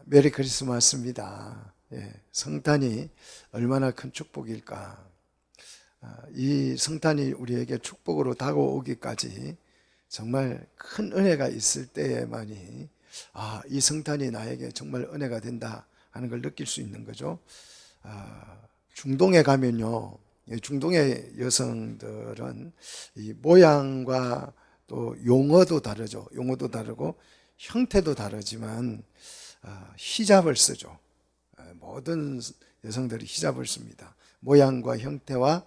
메리 크리스마스입니다. 성탄이 얼마나 큰 축복일까. 이 성탄이 우리에게 축복으로 다가오기까지 정말 큰 은혜가 있을 때에만이 이 성탄이 나에게 정말 은혜가 된다 하는 걸 느낄 수 있는 거죠. 중동에 가면요, 중동의 여성들은 이 모양과 또 용어도 다르죠. 용어도 다르고 형태도 다르지만 히잡을 쓰죠. 모든 여성들이 히잡을 씁니다. 모양과 형태와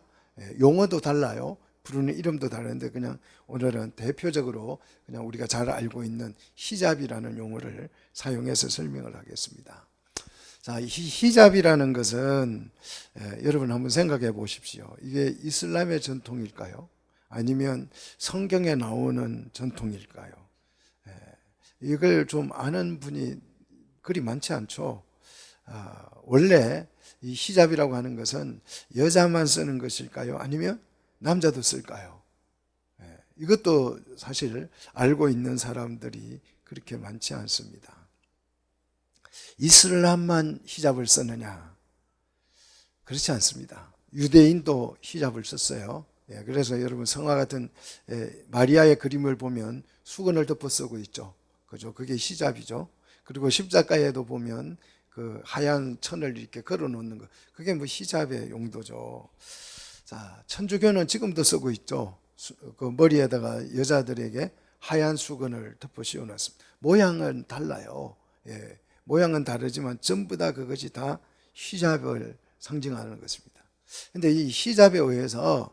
용어도 달라요. 부르는 이름도 다른데 그냥 오늘은 대표적으로 그냥 우리가 잘 알고 있는 히잡이라는 용어를 사용해서 설명을 하겠습니다. 자, 히잡이라는 것은 여러분 한번 생각해 보십시오. 이게 이슬람의 전통일까요? 아니면 성경에 나오는 전통일까요? 이걸 좀 아는 분이 그리 많지 않죠. 원래 이 히잡이라고 하는 것은 여자만 쓰는 것일까요? 아니면 남자도 쓸까요? 이것도 사실 알고 있는 사람들이 그렇게 많지 않습니다. 이슬람만 히잡을 쓰느냐? 그렇지 않습니다. 유대인도 히잡을 썼어요. 그래서 여러분 성화 같은 마리아의 그림을 보면 수건을 덮어 쓰고 있죠. 그죠? 그게 히잡이죠. 그리고 십자가에도 보면 그 하얀 천을 이렇게 걸어 놓는 거, 그게 뭐 히잡의 용도죠. 자, 천주교는 지금도 쓰고 있죠. 그 머리에다가 여자들에게 하얀 수건을 덮어 씌워 놨습니다. 모양은 달라요. 모양은 다르지만 전부 다 그것이 다 히잡을 상징하는 것입니다. 근데 이 히잡에 의해서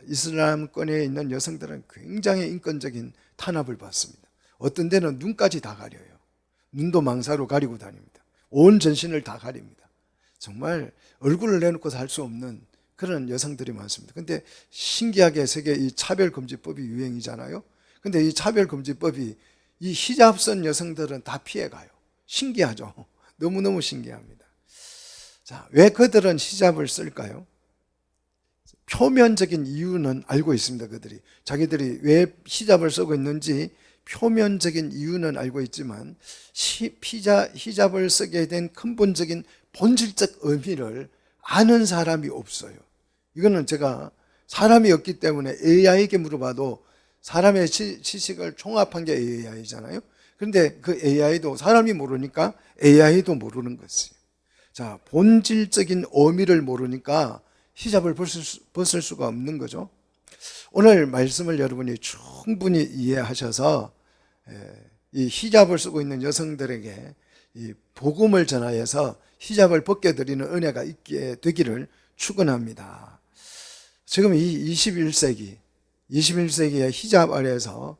이슬람권에 있는 여성들은 굉장히 인권적인 탄압을 받습니다. 어떤 데는 눈까지 다 가려요. 눈도 망사로 가리고 다닙니다. 온 전신을 다 가립니다. 정말 얼굴을 내놓고 살 수 없는 그런 여성들이 많습니다. 근데 신기하게 세계 이 차별금지법이 유행이잖아요. 근데 이 차별금지법이 이 히잡 쓴 여성들은 다 피해가요. 신기하죠? 너무너무 신기합니다. 자, 왜 그들은 히잡을 쓸까요? 표면적인 이유는 알고 있습니다. 그들이 자기들이 왜 히잡을 쓰고 있는지 표면적인 이유는 알고 있지만 히잡을 쓰게 된 근본적인 본질적 의미를 아는 사람이 없어요. 이거는 제가 사람이 없기 때문에 AI에게 물어봐도 사람의 지식을 총합한 게 AI잖아요. 그런데 그 AI도 사람이 모르니까 AI도 모르는 것이에요. 자, 본질적인 의미를 모르니까 히잡을 벗을 수가 없는 거죠. 오늘 말씀을 여러분이 충분히 이해하셔서 이 히잡을 쓰고 있는 여성들에게 이 복음을 전하여서 히잡을 벗겨 드리는 은혜가 있게 되기를 축원합니다. 지금 이 21세기의 히잡 아래에서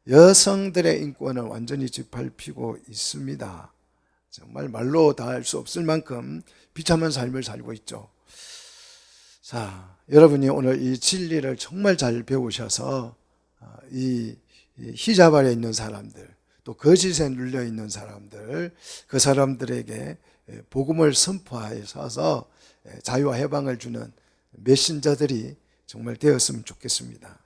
여성들의 인권을 완전히 짓밟히고 있습니다. 정말 말로 다 할 수 없을 만큼 비참한 삶을 살고 있죠. 자, 여러분이 오늘 이 진리를 정말 잘 배우셔서 이 히잡 아래 있는 사람들, 또 거짓에 눌려 있는 사람들, 그 사람들에게 복음을 선포하셔서 자유와 해방을 주는 메신저들이 정말 되었으면 좋겠습니다.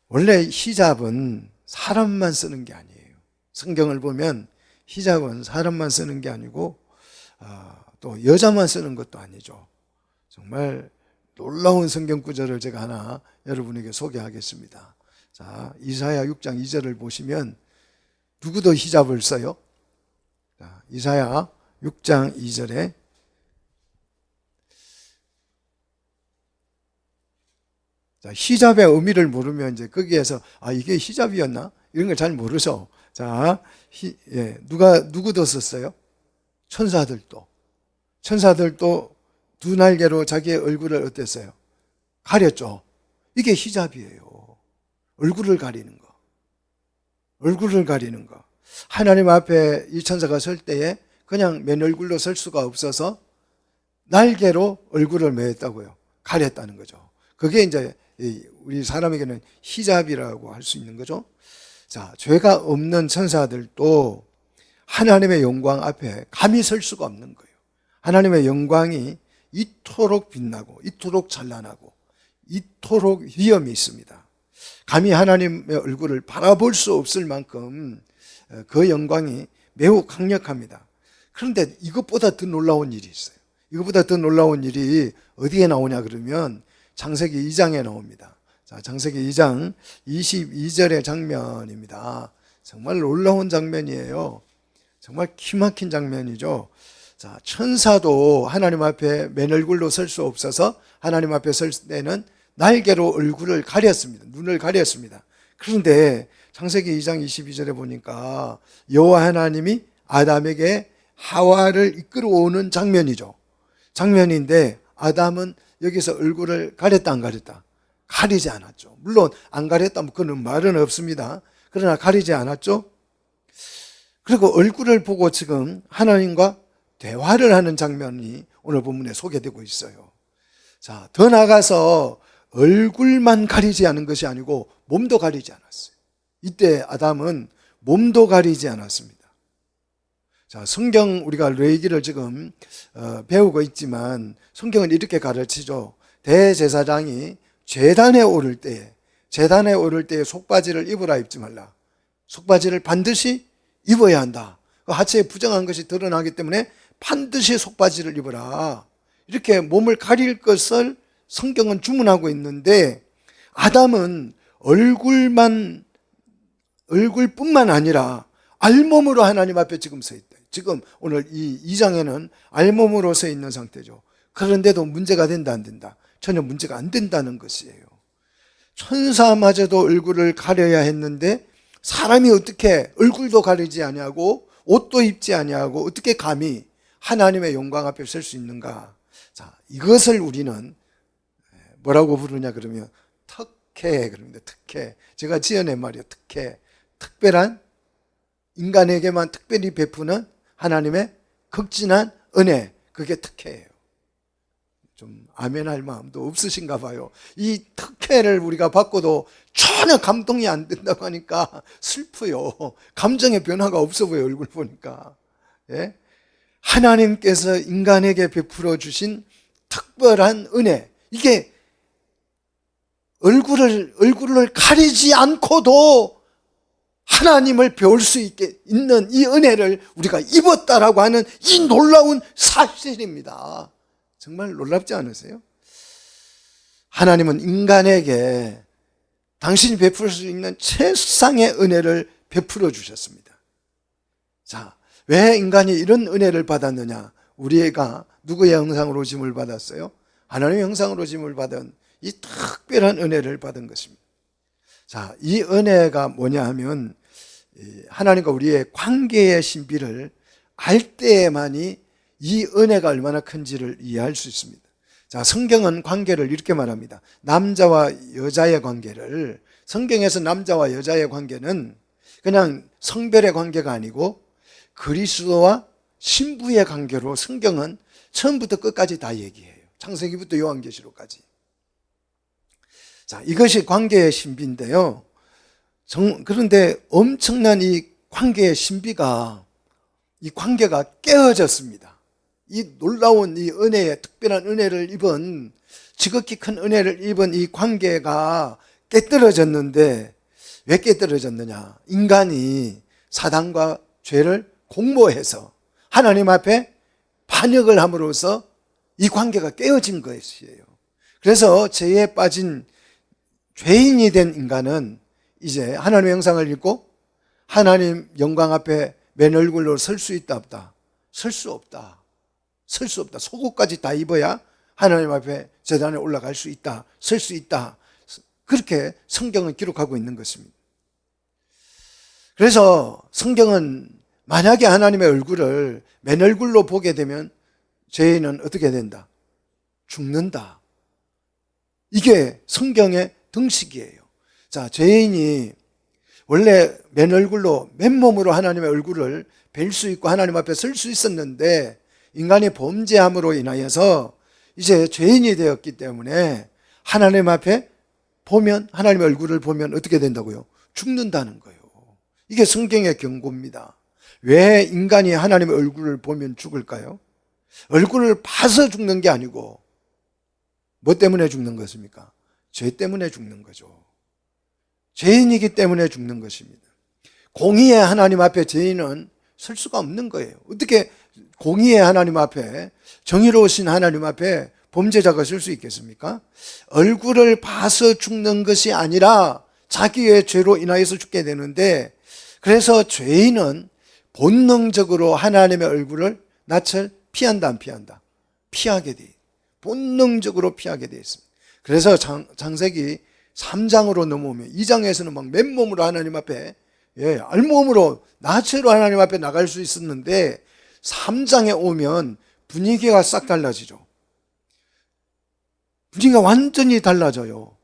원래 히잡은 사람만 쓰는 게 아니에요. 성경을 보면 히잡은 사람만 쓰는 게 아니고 또 여자만 쓰는 것도 아니죠. 정말 놀라운 성경 구절을 제가 하나 여러분에게 소개하겠습니다. 자, 이사야 6장 2절을 보시면 누구도 히잡을 써요? 자, 이사야 6장 2절에 자, 히잡의 의미를 모르면 이제 거기에서 이게 히잡이었나? 이런 걸 잘 모르죠. 자, 누구도 썼어요? 천사들도 두 날개로 자기의 얼굴을 어땠어요? 가렸죠. 이게 히잡이에요. 얼굴을 가리는 거. 하나님 앞에 이 천사가 설 때에 그냥 맨 얼굴로 설 수가 없어서 날개로 얼굴을 메었다고요. 가렸다는 거죠. 그게 이제 우리 사람에게는 히잡이라고 할 수 있는 거죠. 자, 죄가 없는 천사들도 하나님의 영광 앞에 감히 설 수가 없는 거예요. 하나님의 영광이 이토록 빛나고 이토록 찬란하고 이토록 위엄이 있습니다. 감히 하나님의 얼굴을 바라볼 수 없을 만큼 그 영광이 매우 강력합니다. 그런데 이것보다 더 놀라운 일이 있어요. 이것보다 더 놀라운 일이 어디에 나오냐 그러면 창세기 2장에 나옵니다. 자, 창세기 2장 22절의 장면입니다. 정말 놀라운 장면이에요. 정말 기막힌 장면이죠. 자, 천사도 하나님 앞에 맨 얼굴로 설 수 없어서 하나님 앞에 설 때는 날개로 얼굴을 가렸습니다. 눈을 가렸습니다. 그런데 창세기 2장 22절에 보니까 여호와 하나님이 아담에게 하와를 이끌어오는 장면이죠. 장면인데 아담은 여기서 얼굴을 가렸다 안 가렸다? 가리지 않았죠. 물론 안 가렸다 뭐 그런 말은 없습니다. 그러나 가리지 않았죠. 그리고 얼굴을 보고 지금 하나님과 대화를 하는 장면이 오늘 본문에 소개되고 있어요. 자, 더 나아가서 얼굴만 가리지 않은 것이 아니고 몸도 가리지 않았어요. 이때 아담은 몸도 가리지 않았습니다. 자, 성경 우리가 레위기를 지금 배우고 있지만 성경은 이렇게 가르치죠. 대제사장이 제단에 오를 때에 속바지를 입으라 입지 말라. 속바지를 반드시 입어야 한다. 하체에 부정한 것이 드러나기 때문에 반드시 속바지를 입어라. 이렇게 몸을 가릴 것을 성경은 주문하고 있는데 아담은 얼굴뿐만 아니라 알몸으로 하나님 앞에 지금 서 있다. 지금 오늘 이 2장에는 알몸으로 서 있는 상태죠. 그런데도 문제가 된다 안 된다? 전혀 문제가 안 된다는 것이에요. 천사마저도 얼굴을 가려야 했는데 사람이 어떻게 얼굴도 가리지 아니하고 옷도 입지 아니하고 어떻게 감히 하나님의 영광 앞에 설 수 있는가? 자, 이것을 우리는 뭐라고 부르냐 그러면 특혜 그럽니다. 특혜. 제가 지어낸 말이에요. 특혜. 특별한 인간에게만 특별히 베푸는 하나님의 극진한 은혜. 그게 특혜예요. 좀 아멘할 마음도 없으신가 봐요. 이 특혜를 우리가 받고도 전혀 감동이 안 된다고 하니까 슬퍼요. 감정의 변화가 없어 보여요. 얼굴 보니까. 예? 하나님께서 인간에게 베풀어 주신 특별한 은혜. 이게 얼굴을 가리지 않고도 하나님을 배울 수 있는 이 은혜를 우리가 입었다라고 하는 이 놀라운 사실입니다. 정말 놀랍지 않으세요? 하나님은 인간에게 당신이 베풀 수 있는 최상의 은혜를 베풀어 주셨습니다. 자, 왜 인간이 이런 은혜를 받았느냐? 우리가 누구의 형상으로 짐을 받았어요? 하나님의 형상으로 짐을 받은 이 특별한 은혜를 받은 것입니다. 자, 이 은혜가 뭐냐 하면 하나님과 우리의 관계의 신비를 알 때에만이 이 은혜가 얼마나 큰지를 이해할 수 있습니다. 자, 성경은 관계를 이렇게 말합니다. 남자와 여자의 관계를, 성경에서 남자와 여자의 관계는 그냥 성별의 관계가 아니고 그리스도와 신부의 관계로 성경은 처음부터 끝까지 다 얘기해요. 창세기부터 요한계시록까지. 자, 이것이 관계의 신비인데요. 그런데 엄청난 이 관계의 신비가, 이 관계가 깨어졌습니다. 이 놀라운 이 은혜의 특별한 은혜를 입은, 지극히 큰 은혜를 입은 이 관계가 깨떨어졌는데 왜 깨떨어졌느냐? 인간이 사단과 죄를 공모해서 하나님 앞에 반역을 함으로써 이 관계가 깨어진 것이에요. 그래서 죄에 빠진 죄인이 된 인간은 이제 하나님의 형상을 입고 하나님 영광 앞에 맨 얼굴로 설 수 있다 없다? 설 수 없다. 설 수 없다. 속옷까지 다 입어야 하나님 앞에 제단에 올라갈 수 있다. 설 수 있다. 그렇게 성경은 기록하고 있는 것입니다. 그래서 성경은 만약에 하나님의 얼굴을 맨 얼굴로 보게 되면 죄인은 어떻게 된다? 죽는다. 이게 성경의 등식이에요. 자, 죄인이 원래 맨 얼굴로, 맨몸으로 하나님의 얼굴을 뵐 수 있고 하나님 앞에 설 수 있었는데 인간이 범죄함으로 인하여서 이제 죄인이 되었기 때문에 하나님 앞에 보면, 하나님의 얼굴을 보면 어떻게 된다고요? 죽는다는 거예요. 이게 성경의 경고입니다. 왜 인간이 하나님의 얼굴을 보면 죽을까요? 얼굴을 봐서 죽는 게 아니고 뭐 때문에 죽는 것입니까? 죄 때문에 죽는 거죠. 죄인이기 때문에 죽는 것입니다. 공의의 하나님 앞에 죄인은 설 수가 없는 거예요. 어떻게 공의의 하나님 앞에, 정의로우신 하나님 앞에 범죄자가 설 수 있겠습니까? 얼굴을 봐서 죽는 것이 아니라 자기의 죄로 인하여서 죽게 되는데, 그래서 죄인은 본능적으로 하나님의 얼굴을 낯을 피한다, 안 피한다? 피하게 돼. 본능적으로 피하게 돼 있습니다. 그래서 창세기 3장으로 넘어오면 2장에서는 막 맨몸으로 하나님 앞에, 알몸으로 나체로 하나님 앞에 나갈 수 있었는데 3장에 오면 분위기가 싹 달라지죠. 분위기가 완전히 달라져요.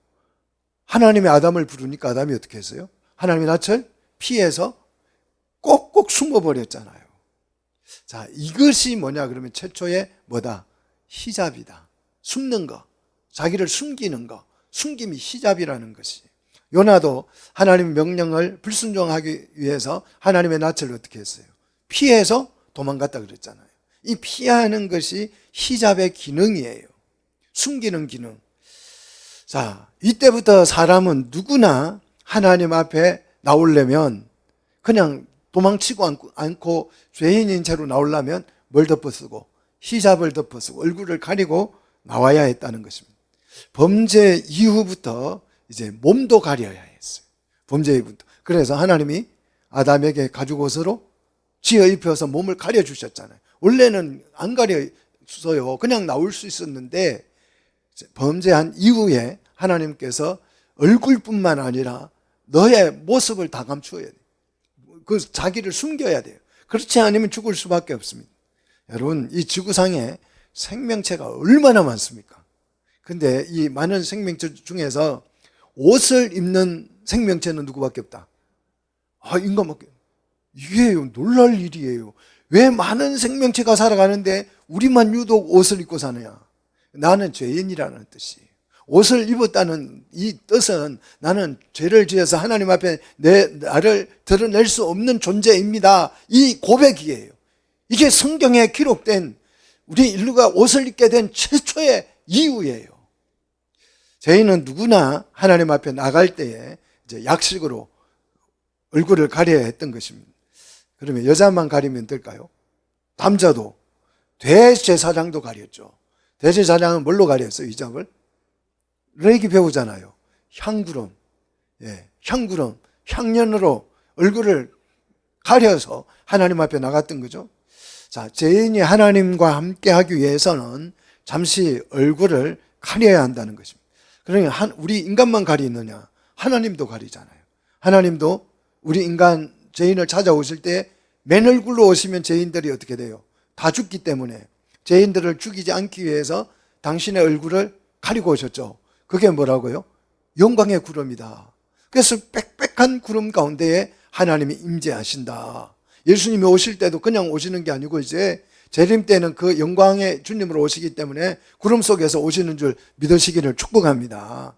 하나님의 아담을 부르니까 아담이 어떻게 했어요? 하나님의 낯을 피해서 꼭꼭 숨어버렸잖아요. 자, 이것이 뭐냐 그러면 최초의 뭐다? 히잡이다. 숨는 거, 자기를 숨기는 거, 숨김이 히잡이라는 것이. 요나도 하나님의 명령을 불순종하기 위해서 하나님의 낯을 어떻게 했어요? 피해서 도망갔다 그랬잖아요. 이 피하는 것이 히잡의 기능이에요. 숨기는 기능. 자, 이때부터 사람은 누구나 하나님 앞에 나오려면 그냥 도망치고 않고 죄인인 채로 나오려면 뭘 덮어쓰고, 히잡을 덮어쓰고 얼굴을 가리고 나와야 했다는 것입니다. 범죄 이후부터 이제 몸도 가려야 했어요. 범죄 이후부터. 그래서 하나님이 아담에게 가죽 옷으로 지어 입혀서 몸을 가려 주셨잖아요. 원래는 안 가려서요. 그냥 나올 수 있었는데 범죄한 이후에 하나님께서 얼굴뿐만 아니라 너의 모습을 다 감추어야 돼요. 그 자기를 숨겨야 돼요. 그렇지 않으면 죽을 수밖에 없습니다. 여러분, 이 지구상에 생명체가 얼마나 많습니까? 근데 이 많은 생명체 중에서 옷을 입는 생명체는 누구밖에 없다. 인간밖에. 이게 놀랄 일이에요. 왜 많은 생명체가 살아가는데 우리만 유독 옷을 입고 사느냐? 나는 죄인이라는 뜻이에요. 옷을 입었다는 이 뜻은 나는 죄를 지어서 하나님 앞에 나를 드러낼 수 없는 존재입니다. 이 고백이에요. 이게 성경에 기록된 우리 인류가 옷을 입게 된 최초의 이유예요. 죄인은 누구나 하나님 앞에 나갈 때에 이제 약식으로 얼굴을 가려야 했던 것입니다. 그러면 여자만 가리면 될까요? 남자도 대제사장도 가렸죠. 대제사장은 뭘로 가렸어요? 히잡을? 레기 배우잖아요. 향구름, 향구름, 향연으로 얼굴을 가려서 하나님 앞에 나갔던 거죠. 자, 죄인이 하나님과 함께 하기 위해서는 잠시 얼굴을 가려야 한다는 것입니다. 그러니까 우리 인간만 가리느냐? 하나님도 가리잖아요. 하나님도 우리 인간 죄인을 찾아오실 때 맨 얼굴로 오시면 죄인들이 어떻게 돼요? 다 죽기 때문에 죄인들을 죽이지 않기 위해서 당신의 얼굴을 가리고 오셨죠. 그게 뭐라고요? 영광의 구름이다. 그래서 빽빽한 구름 가운데에 하나님이 임재하신다. 예수님이 오실 때도 그냥 오시는 게 아니고 이제 재림 때는 그 영광의 주님으로 오시기 때문에 구름 속에서 오시는 줄 믿으시기를 축복합니다.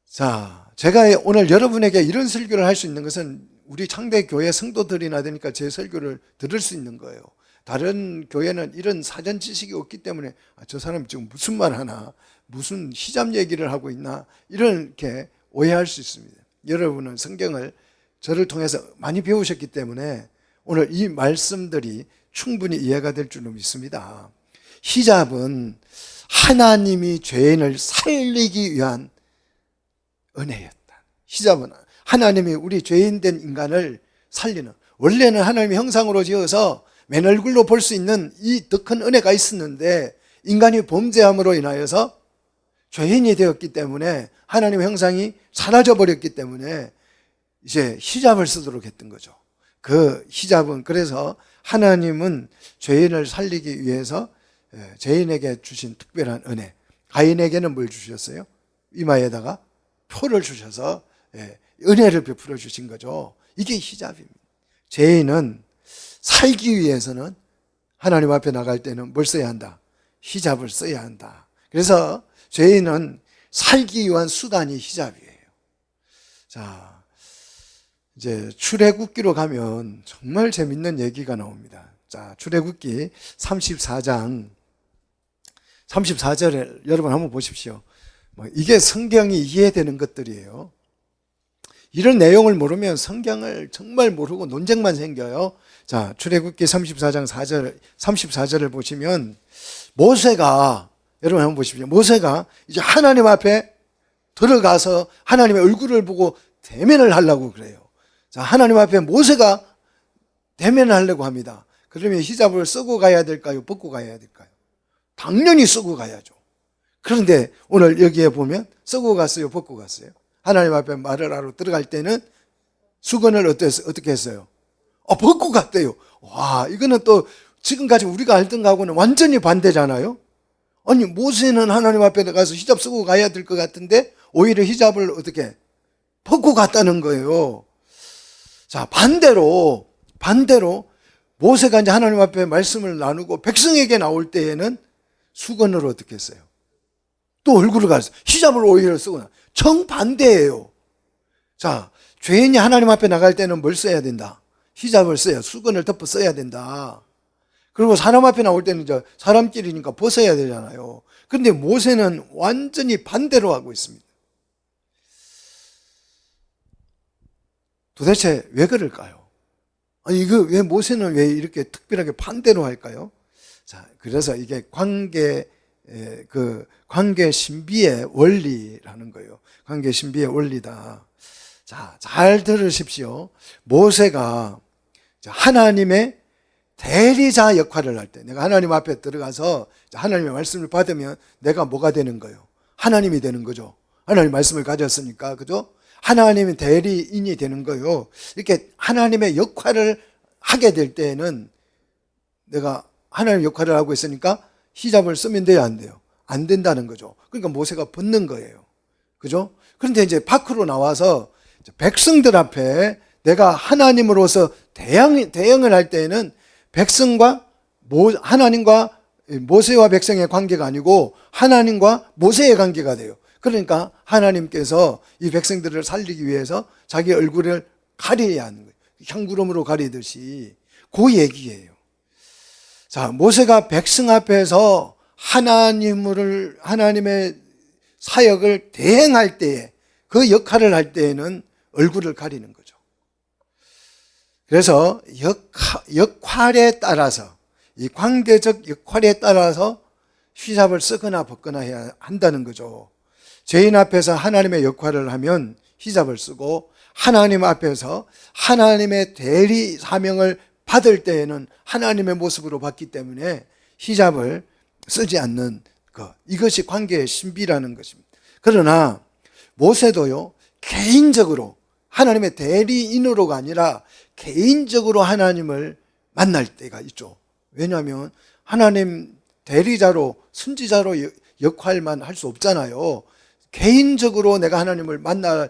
자, 제가 오늘 여러분에게 이런 설교를 할 수 있는 것은 우리 창대교회 성도들이나 되니까 제 설교를 들을 수 있는 거예요. 다른 교회는 이런 사전 지식이 없기 때문에 저 사람이 지금 무슨 말 하나, 무슨 히잡 얘기를 하고 있나 이렇게 오해할 수 있습니다. 여러분은 성경을 저를 통해서 많이 배우셨기 때문에 오늘 이 말씀들이 충분히 이해가 될 줄로 믿습니다. 히잡은 하나님이 죄인을 살리기 위한 은혜였다. 히잡은 하나님이 우리 죄인된 인간을 살리는, 원래는 하나님의 형상으로 지어서 맨 얼굴로 볼 수 있는 이 더 큰 은혜가 있었는데 인간이 범죄함으로 인하여서 죄인이 되었기 때문에 하나님의 형상이 사라져버렸기 때문에 이제 히잡을 쓰도록 했던 거죠. 그 히잡은, 그래서 하나님은 죄인을 살리기 위해서 죄인에게 주신 특별한 은혜, 가인에게는 뭘 주셨어요? 이마에다가 표를 주셔서 은혜를 베풀어 주신 거죠. 이게 히잡입니다. 죄인은 살기 위해서는 하나님 앞에 나갈 때는 뭘 써야 한다? 히잡을 써야 한다. 그래서 죄인은 살기 위한 수단이 히잡이에요. 자, 이제 출애굽기로 가면 정말 재밌는 얘기가 나옵니다. 자, 출애굽기 34장 34절에 여러분 한번 보십시오. 이게 성경이 이해되는 것들이에요. 이런 내용을 모르면 성경을 정말 모르고 논쟁만 생겨요. 자, 출애굽기 34장 4절, 34절을 보시면 모세가, 여러분 한번 보십시오. 모세가 이제 하나님 앞에 들어가서 하나님의 얼굴을 보고 대면을 하려고 그래요. 자, 하나님 앞에 모세가 대면을 하려고 합니다. 그러면 히잡을 쓰고 가야 될까요? 벗고 가야 될까요? 당연히 쓰고 가야죠. 그런데 오늘 여기에 보면 쓰고 갔어요? 벗고 갔어요? 하나님 앞에 말을 하러 들어갈 때는 수건을 어떻게 했어요? 벗고 갔대요. 와, 이거는 또 지금까지 우리가 알던 거하고는 완전히 반대잖아요. 아니, 모세는 하나님 앞에 가서 히잡 쓰고 가야 될 것 같은데 오히려 히잡을 어떻게 벗고 갔다는 거예요. 자, 반대로 모세가 이제 하나님 앞에 말씀을 나누고 백성에게 나올 때에는 수건으로 어떻게 했어요? 또 얼굴을 가렸어요. 히잡을 오히려 쓰고 정반대예요. 자, 죄인이 하나님 앞에 나갈 때는 뭘 써야 된다? 히잡을 써야, 수건을 덮어 써야 된다. 그리고 사람 앞에 나올 때는 이제 사람끼리니까 벗어야 되잖아요. 그런데 모세는 완전히 반대로 하고 있습니다. 도대체 왜 그럴까요? 아니, 이거 왜 모세는 왜 이렇게 특별하게 반대로 할까요? 자, 그래서 이게 관계 신비의 원리라는 거예요. 관계 신비의 원리다. 자, 잘 들으십시오. 모세가 하나님의 대리자 역할을 할 때, 내가 하나님 앞에 들어가서 하나님의 말씀을 받으면 내가 뭐가 되는 거예요? 하나님이 되는 거죠. 하나님 말씀을 가졌으니까, 그죠? 하나님의 대리인이 되는 거예요. 이렇게 하나님의 역할을 하게 될 때에는 내가 하나님의 역할을 하고 있으니까 히잡을 쓰면 돼요, 안 돼요? 안 된다는 거죠. 그러니까 모세가 벗는 거예요. 그죠? 그런데 이제 밖으로 나와서 백성들 앞에 내가 하나님으로서 대응을 할 때에는 하나님과 모세와 백성의 관계가 아니고 하나님과 모세의 관계가 돼요. 그러니까 하나님께서 이 백성들을 살리기 위해서 자기 얼굴을 가려야 하는 거예요. 향구름으로 가리듯이 그 얘기예요. 자, 모세가 백성 앞에서 하나님의 사역을 대행할 때에, 그 역할을 할 때에는 얼굴을 가리는 거죠. 그래서 역할에 따라서, 이 관계적 역할에 따라서 히잡을 쓰거나 벗거나 해야 한다는 거죠. 죄인 앞에서 하나님의 역할을 하면 히잡을 쓰고, 하나님 앞에서 하나님의 대리 사명을 받을 때에는 하나님의 모습으로 봤기 때문에 히잡을 쓰지 않는 것, 이것이 관계의 신비라는 것입니다. 그러나 모세도요, 개인적으로 하나님의 대리인으로가 아니라 개인적으로 하나님을 만날 때가 있죠. 왜냐하면 하나님 대리자로, 선지자로 역할만 할 수 없잖아요. 개인적으로 내가 하나님을 만나야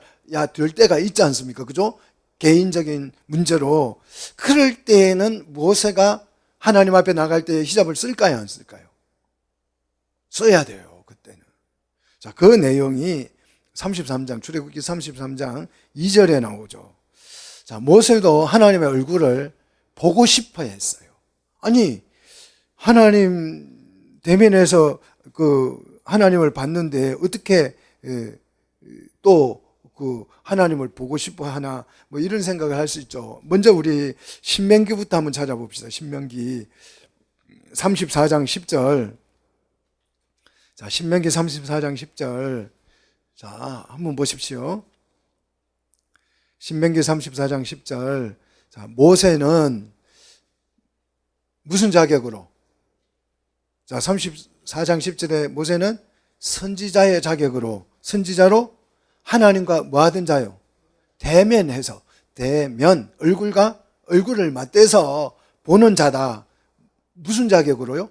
될 때가 있지 않습니까? 그죠? 개인적인 문제로. 그럴 때에는 모세가 하나님 앞에 나갈 때 히잡을 쓸까요, 안 쓸까요? 써야 돼요, 그때는. 자, 그 내용이 33장, 출애굽기 33장 2절에 나오죠. 자, 모세도 하나님의 얼굴을 보고 싶어 했어요. 아니, 하나님 대면에서 하나님을 봤는데 어떻게 또 하나님을 보고 싶어 하나, 뭐 이런 생각을 할 수 있죠. 먼저 우리 신명기부터 한번 찾아봅시다. 신명기 34장 10절. 자, 신명기 34장 10절. 자, 한번 보십시오. 신명기 34장 10절. 자, 모세는 무슨 자격으로? 자, 34장 10절에 모세는 선지자의 자격으로, 선지자로 하나님과 뭐 하던 자요? 대면해서, 얼굴을 맞대서 보는 자다. 무슨 자격으로요?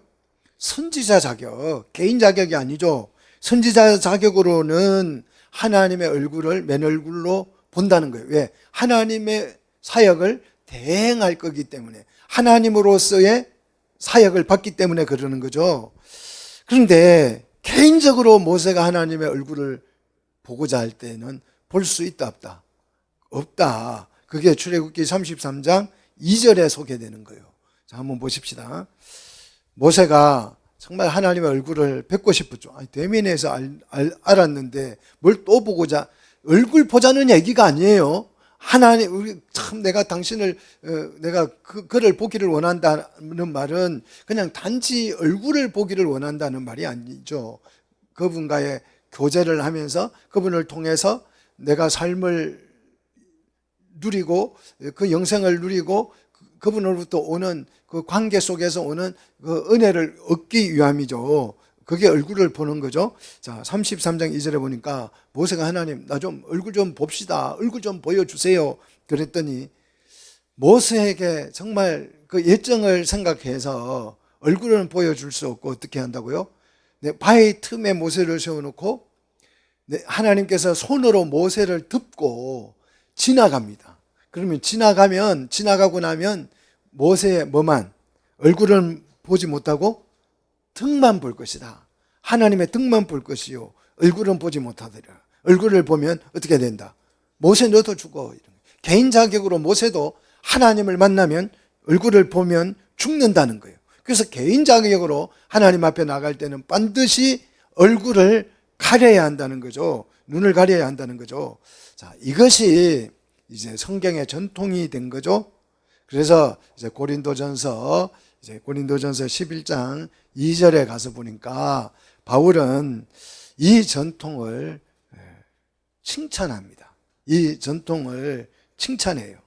선지자 자격, 개인 자격이 아니죠. 선지자 자격으로는 하나님의 얼굴을 맨 얼굴로 본다는 거예요. 왜? 하나님의 사역을 대행할 거기 때문에, 하나님으로서의 사역을 받기 때문에 그러는 거죠. 그런데 개인적으로 모세가 하나님의 얼굴을 보고자 할 때는 볼 수 있다, 없다? 없다. 그게 출애굽기 33장 2절에 소개되는 거예요. 자, 한번 보십시다. 모세가 정말 하나님의 얼굴을 뵙고 싶었죠. 대면에서 알았는데 뭘 또 보고자, 얼굴 보자는 얘기가 아니에요. 하나님, 우리 참 내가 당신을 내가 그를 보기를 원한다는 말은 그냥 단지 얼굴을 보기를 원한다는 말이 아니죠. 그분과의 교제를 하면서 그분을 통해서 내가 삶을 누리고 그 영생을 누리고 그분으로부터 오는 그 관계 속에서 오는 그 은혜를 얻기 위함이죠. 그게 얼굴을 보는 거죠. 자, 33장 2절에 보니까 모세가 하나님, 나 좀 얼굴 좀 봅시다. 얼굴 좀 보여주세요. 그랬더니 모세에게 정말 그 예정을 생각해서 얼굴은 보여줄 수 없고 어떻게 한다고요? 네, 바위 틈에 모세를 세워놓고 네, 하나님께서 손으로 모세를 덮고 지나갑니다. 그러면 지나가고 나면 모세의 뭐만? 얼굴은 보지 못하고 등만 볼 것이다. 하나님의 등만 볼 것이요. 얼굴은 보지 못하더라. 얼굴을 보면 어떻게 된다? 모세 너도 죽어. 개인 자격으로 모세도 하나님을 만나면 얼굴을 보면 죽는다는 거예요. 그래서 개인 자격으로 하나님 앞에 나갈 때는 반드시 얼굴을 가려야 한다는 거죠. 눈을 가려야 한다는 거죠. 자, 이것이 이제 성경의 전통이 된 거죠. 그래서 이제 고린도전서 11장 2절에 가서 보니까 바울은 이 전통을 칭찬합니다. 이 전통을 칭찬해요.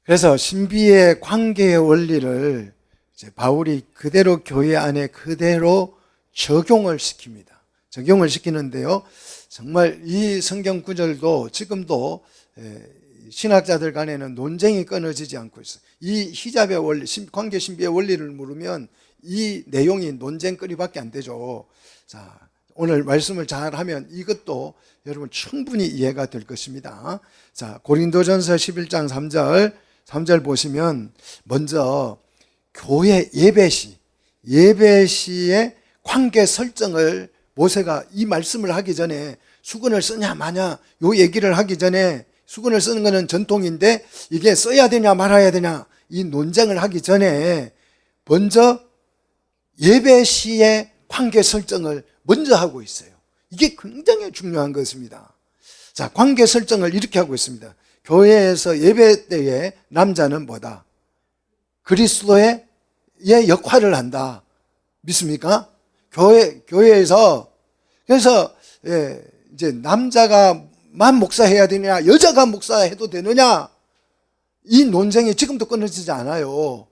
그래서 신비의 관계의 원리를 이제 바울이 그대로 교회 안에 그대로 적용을 시킵니다. 적용을 시키는데요. 정말 이 성경 구절도 지금도 신학자들 간에는 논쟁이 끊어지지 않고 있어요. 이 히잡의 원리, 관계 신비의 원리를 물으면 이 내용이 논쟁거리밖에 안 되죠. 자, 오늘 말씀을 잘 하면 이것도 여러분 충분히 이해가 될 것입니다. 자, 고린도전서 11장 3절 보시면 먼저 교회 예배시의 관계 설정을 모세가 이 말씀을 하기 전에 수건을 쓰냐 마냐 요 얘기를 하기 전에 수건을 쓰는 것은 전통인데 이게 써야 되냐 말아야 되냐 이 논쟁을 하기 전에 먼저 예배 시의 관계 설정을 먼저 하고 있어요. 이게 굉장히 중요한 것입니다. 자, 관계 설정을 이렇게 하고 있습니다. 교회에서 예배 때에 남자는 뭐다? 그리스도의 역할을 한다. 믿습니까? 교회에서 그래서 이제 남자가만 목사해야 되느냐, 여자가 목사해도 되느냐, 이 논쟁이 지금도 끊어지지 않아요.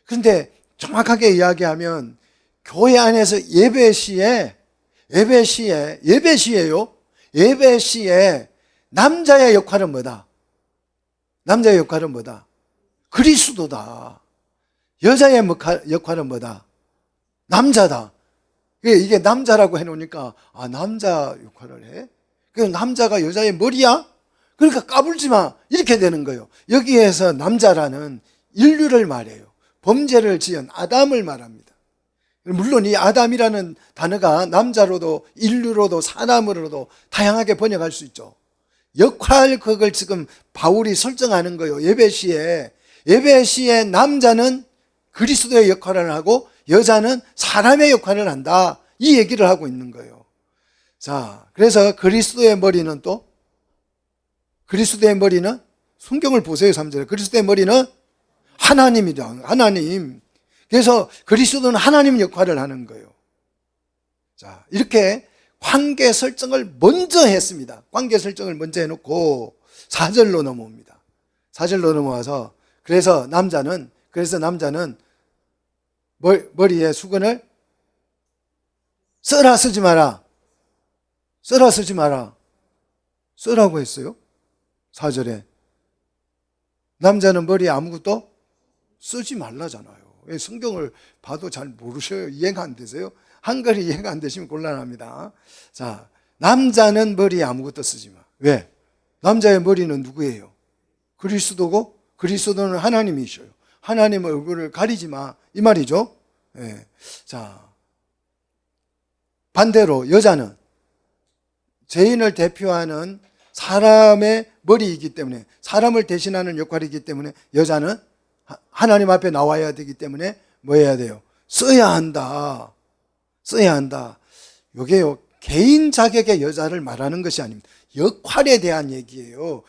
그런데 정확하게 이야기하면 교회 안에서 예배 시에 남자의 역할은 뭐다? 남자의 역할은 뭐다? 그리스도다. 여자의 역할은 뭐다? 남자다. 이게 남자라고 해놓으니까 남자 역할을 해? 그럼 남자가 여자의 머리야? 그러니까 까불지 마 이렇게 되는 거예요. 여기에서 남자라는 인류를 말해요. 범죄를 지은 아담을 말합니다. 물론 이 아담이라는 단어가 남자로도 인류로도 사람으로도 다양하게 번역할 수 있죠. 그걸 지금 바울이 설정하는 거예요. 예배 시에 남자는 그리스도의 역할을 하고 여자는 사람의 역할을 한다. 이 얘기를 하고 있는 거예요. 자, 그래서 그리스도의 머리는 성경을 보세요. 3절에 그리스도의 머리는 하나님이다. 하나님. 그래서 그리스도는 하나님 역할을 하는 거예요. 자, 이렇게 관계 설정을 먼저 했습니다. 관계 설정을 먼저 해놓고 4절로 넘어옵니다. 4절로 넘어와서 그래서 남자는 머리에 수건을 써라 쓰지 마라. 써라 쓰지 마라. 써라고 했어요. 4절에. 남자는 머리에 아무것도 쓰지 말라잖아요. 성경을 봐도 잘 모르셔요. 이해가 안 되세요? 한글이 이해가 안 되시면 곤란합니다. 자, 남자는 머리에 아무것도 쓰지 마. 왜? 남자의 머리는 누구예요? 그리스도고 그리스도는 하나님이셔요. 하나님 얼굴을 가리지 마. 이 말이죠. 예. 자, 반대로 여자는 죄인을 대표하는 사람의 머리이기 때문에 사람을 대신하는 역할이기 때문에 여자는 하나님 앞에 나와야 되기 때문에 뭐 해야 돼요? 써야 한다. 써야 한다. 요게요. 개인 자격의 여자를 말하는 것이 아닙니다. 역할에 대한 얘기예요.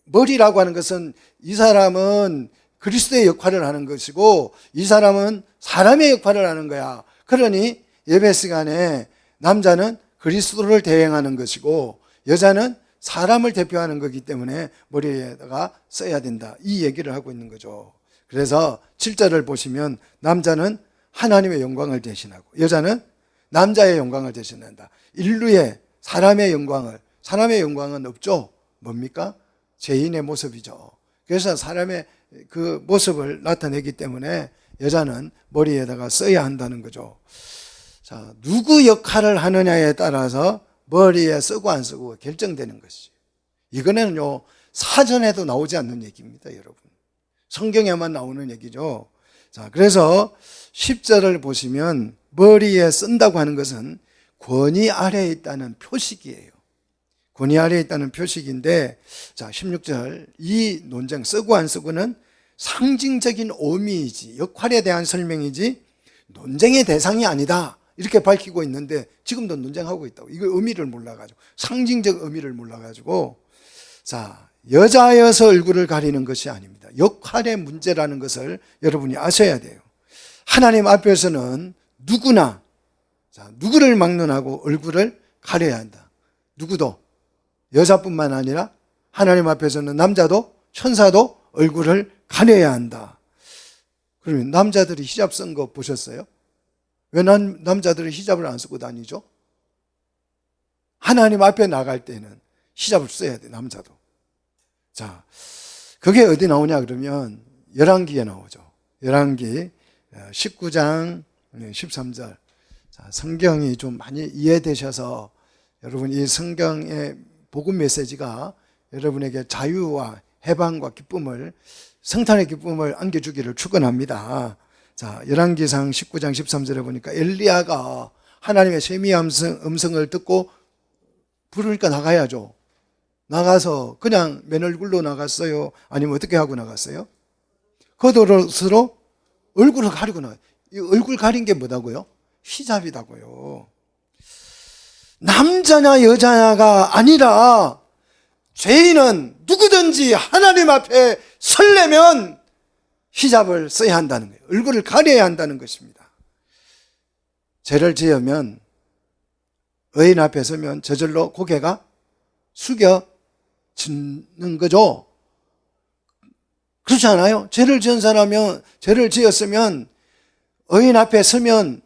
머리라고 하는 것은 이 사람은 그리스도의 역할을 하는 것이고 이 사람은 사람의 역할을 하는 거야. 그러니 예배 시간에 남자는 그리스도를 대행하는 것이고 여자는 사람을 대표하는 거기 때문에 머리에다가 써야 된다. 이 얘기를 하고 있는 거죠. 그래서 7절을 보시면 남자는 하나님의 영광을 대신하고 여자는 남자의 영광을 대신한다. 인류의 사람의 영광은 없죠. 뭡니까? 죄인의 모습이죠. 그래서 사람의 그 모습을 나타내기 때문에 여자는 머리에다가 써야 한다는 거죠. 자, 누구 역할을 하느냐에 따라서 머리에 쓰고 안 쓰고 결정되는 것이. 이거는요, 사전에도 나오지 않는 얘기입니다, 여러분. 성경에만 나오는 얘기죠. 자, 그래서 10절을 보시면 머리에 쓴다고 하는 것은 권위 아래에 있다는 표식이에요. 권위 아래에 있다는 표식인데, 자, 16절. 이 논쟁, 쓰고 안 쓰고는 상징적인 의미이지, 역할에 대한 설명이지, 논쟁의 대상이 아니다. 이렇게 밝히고 있는데, 지금도 논쟁하고 있다고. 이거 의미를 몰라가지고, 상징적 의미를 몰라가지고, 자, 여자여서 얼굴을 가리는 것이 아닙니다. 역할의 문제라는 것을 여러분이 아셔야 돼요. 하나님 앞에서는 누구나, 자, 누구를 막론하고 얼굴을 가려야 한다. 누구도. 여자뿐만 아니라 하나님 앞에서는 남자도 천사도 얼굴을 가려야 한다. 그러면 남자들이 히잡 쓴 거 보셨어요? 왜 남자들은 히잡을 안 쓰고 다니죠? 하나님 앞에 나갈 때는 히잡을 써야 돼, 남자도. 자, 그게 어디 나오냐 그러면 열왕기에 나오죠. 열왕기 19장 13절. 자, 성경이 좀 많이 이해되셔서 여러분 이 성경의 복음 메시지가 여러분에게 자유와 해방과 기쁨을, 성탄의 기쁨을 안겨주기를 축원합니다. 자, 열왕기상 19장 13절에 보니까 엘리야가 하나님의 세미의 음성을 듣고 부르니까 나가야죠. 나가서 그냥 맨 얼굴로 나갔어요? 아니면 어떻게 하고 나갔어요? 겉옷으로 얼굴을 가리고 나가요. 이 얼굴 가린 게 뭐다고요? 히잡이다고요. 남자냐 여자냐가 아니라 죄인은 누구든지 하나님 앞에 설려면 히잡을 써야 한다는 거예요. 얼굴을 가려야 한다는 것입니다. 죄를 지으면 의인 앞에 서면 저절로 고개가 숙여지는 거죠. 그렇지 않아요? 죄를 지었으면 의인 앞에 서면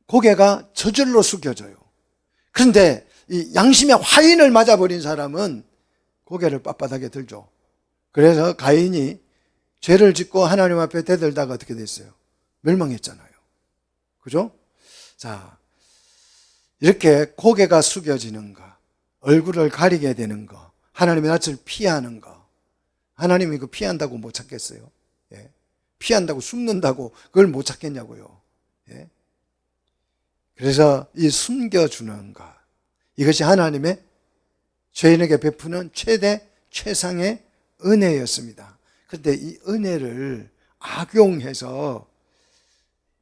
고개가 저절로 숙여져요. 그런데 이 양심의 화인을 맞아버린 사람은 고개를 빳빳하게 들죠. 그래서 가인이 죄를 짓고 하나님 앞에 대들다가 어떻게 됐어요? 멸망했잖아요. 그죠? 자, 이렇게 고개가 숙여지는 거, 얼굴을 가리게 되는 거, 하나님의 낯을 피하는 거. 하나님이 그 피한다고 못 찾겠어요? 예. 피한다고 숨는다고 그걸 못 찾겠냐고요. 예. 그래서 이 숨겨주는 것, 이것이 하나님의 죄인에게 베푸는 최상의 은혜였습니다. 그런데 이 은혜를 악용해서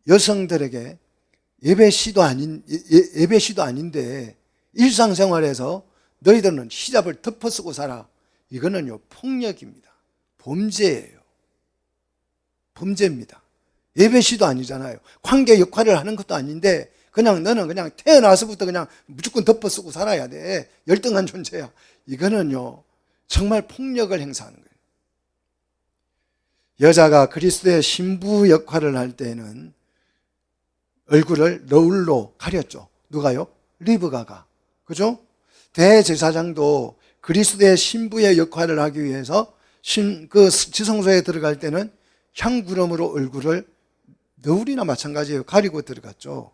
여성들에게 예배시도 아닌데 일상생활에서 너희들은 히잡을 덮어쓰고 살아. 이거는요, 폭력입니다. 범죄예요. 범죄입니다. 예배시도 아니잖아요. 관계 역할을 하는 것도 아닌데 너는 그냥 태어나서부터 그냥 무조건 덮어쓰고 살아야 돼. 열등한 존재야. 이거는요, 정말 폭력을 행사하는 거예요. 여자가 그리스도의 신부 역할을 할 때는 얼굴을 너울로 가렸죠. 누가요? 리브가가. 그죠? 대제사장도 그리스도의 신부의 역할을 하기 위해서 그 지성소에 들어갈 때는 향구름으로 얼굴을 너울이나 마찬가지예요. 가리고 들어갔죠.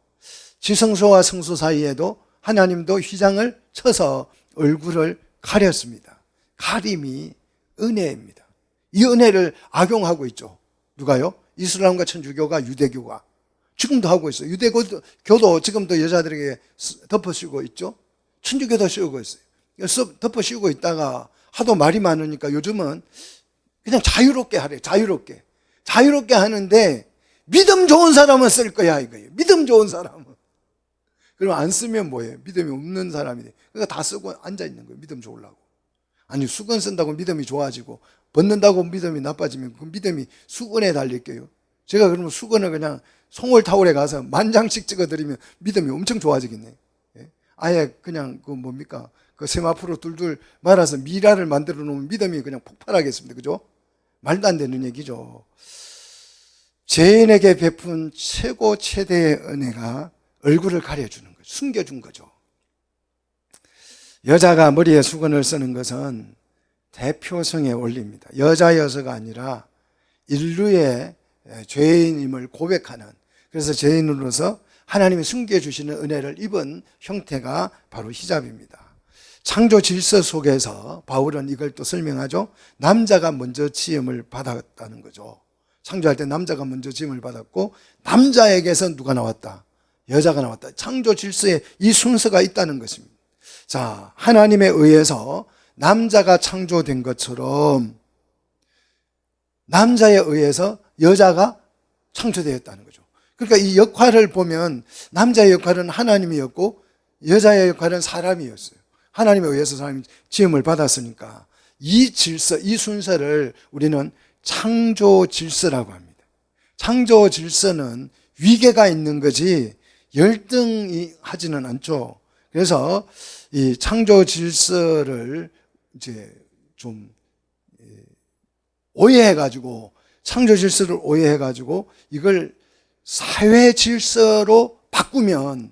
지성소와 성소 사이에도 하나님도 휘장을 쳐서 얼굴을 가렸습니다. 가림이 은혜입니다. 이 은혜를 악용하고 있죠. 누가요? 이슬람과 천주교가, 유대교가. 지금도 하고 있어요. 유대교도 지금도 여자들에게 덮어 씌우고 있죠. 천주교도 씌우고 있어요. 덮어 씌우고 있다가 하도 말이 많으니까 요즘은 그냥 자유롭게 하래요. 자유롭게 하는데 믿음 좋은 사람은 쓸 거야 이거예요. 믿음 좋은 사람은. 그럼 안 쓰면 뭐예요? 믿음이 없는 사람이 돼. 그러니까 다 쓰고 앉아 있는 거예요. 믿음 좋으려고. 아니 수건 쓴다고 믿음이 좋아지고 벗는다고 믿음이 나빠지면 그 믿음이 수건에 달릴게요. 제가 그러면 수건을 그냥 송월타월에 가서 10,000장씩 찍어드리면 믿음이 엄청 좋아지겠네. 예? 아예 그냥 그 뭡니까? 그 세마포로 둘둘 말아서 미라를 만들어 놓으면 믿음이 그냥 폭발하겠습니다. 그죠? 말도 안 되는 얘기죠. 죄인에게 베푼 최고 최대의 은혜가 얼굴을 가려주는 거죠. 숨겨준 거죠. 여자가 머리에 수건을 쓰는 것은 대표성의 원리입니다. 여자여서가 아니라 인류의 죄인임을 고백하는, 그래서 죄인으로서 하나님이 숨겨주시는 은혜를 입은 형태가 바로 히잡입니다. 창조 질서 속에서 바울은 이걸 또 설명하죠. 남자가 먼저 지음을 받았다는 거죠. 창조할 때 남자가 먼저 지음을 받았고 남자에게서 누가 나왔다? 여자가 나왔다. 창조 질서에 이 순서가 있다는 것입니다. 자, 하나님에 의해서 남자가 창조된 것처럼 남자에 의해서 여자가 창조되었다는 거죠. 그러니까 이 역할을 보면 남자의 역할은 하나님이었고 여자의 역할은 사람이었어요. 하나님에 의해서 사람이 지음을 받았으니까 이 질서, 이 순서를 우리는 창조 질서라고 합니다. 창조 질서는 위계가 있는 거지 열등이 하지는 않죠. 그래서 이 창조 질서를 이제 좀 오해해가지고, 창조 질서를 오해해가지고 이걸 사회 질서로 바꾸면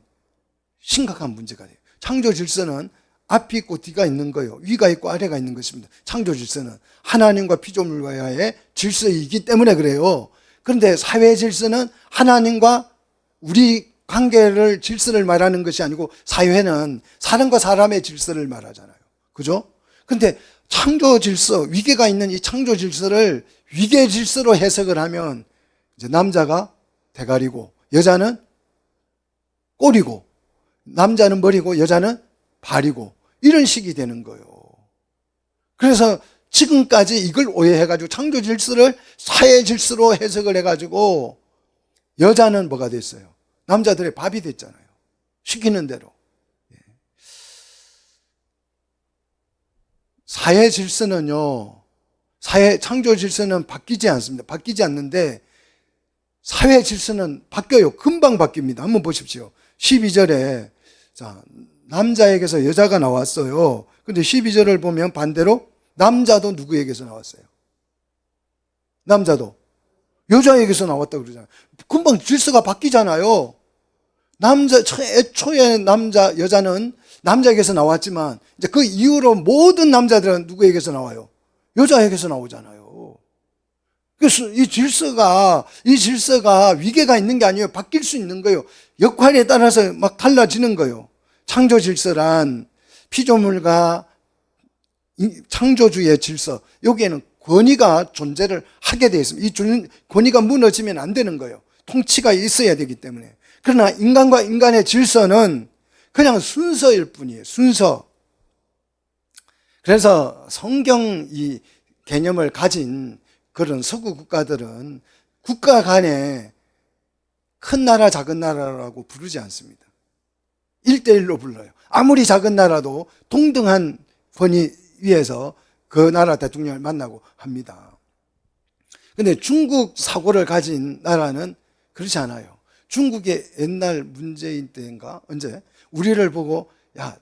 심각한 문제가 돼요. 창조 질서는 앞이 있고 뒤가 있는 거예요. 위가 있고 아래가 있는 것입니다. 창조 질서는 하나님과 피조물과의 질서이기 때문에 그래요. 그런데 사회 질서는 하나님과 우리 관계를 질서를 말하는 것이 아니고 사회는 사람과 사람의 질서를 말하잖아요. 그죠? 근데 창조 질서, 위계가 있는 이 창조 질서를 위계 질서로 해석을 하면 이제 남자가 대가리고 여자는 꼬리고 남자는 머리고 여자는 발이고 이런 식이 되는 거예요. 그래서 지금까지 이걸 오해해가지고 창조 질서를 사회 질서로 해석을 해가지고 여자는 뭐가 됐어요? 남자들의 밥이 됐잖아요. 시키는 대로. 사회 질서는요, 창조 질서는 바뀌지 않습니다. 바뀌지 않는데 사회 질서는 바뀌어요. 금방 바뀝니다. 한번 보십시오. 12절에 자, 남자에게서 여자가 나왔어요. 근데 12절을 보면 반대로 남자도 누구에게서 나왔어요? 남자도 여자에게서 나왔다고 그러잖아요. 금방 질서가 바뀌잖아요. 애초에 여자는 남자에게서 나왔지만 이제 그 이후로 모든 남자들은 누구에게서 나와요? 여자에게서 나오잖아요. 그래서 이 질서가 위계가 있는 게 아니에요. 바뀔 수 있는 거예요. 역할에 따라서 막 달라지는 거예요. 창조 질서란 피조물과 창조주의 질서, 여기에는 권위가 존재를 하게 되어 있습니다. 이 권위가 무너지면 안 되는 거예요. 통치가 있어야 되기 때문에. 그러나 인간과 인간의 질서는 그냥 순서일 뿐이에요. 순서. 그래서 성경 이 개념을 가진 그런 서구 국가들은 국가 간에 큰 나라 작은 나라라고 부르지 않습니다. 1대1로 불러요. 아무리 작은 나라도 동등한 권위 위에서 그 나라 대통령을 만나고 합니다. 근데 중국 사고를 가진 나라는 그렇지 않아요. 중국의 옛날 문재인 때인가 언제 우리를 보고 야,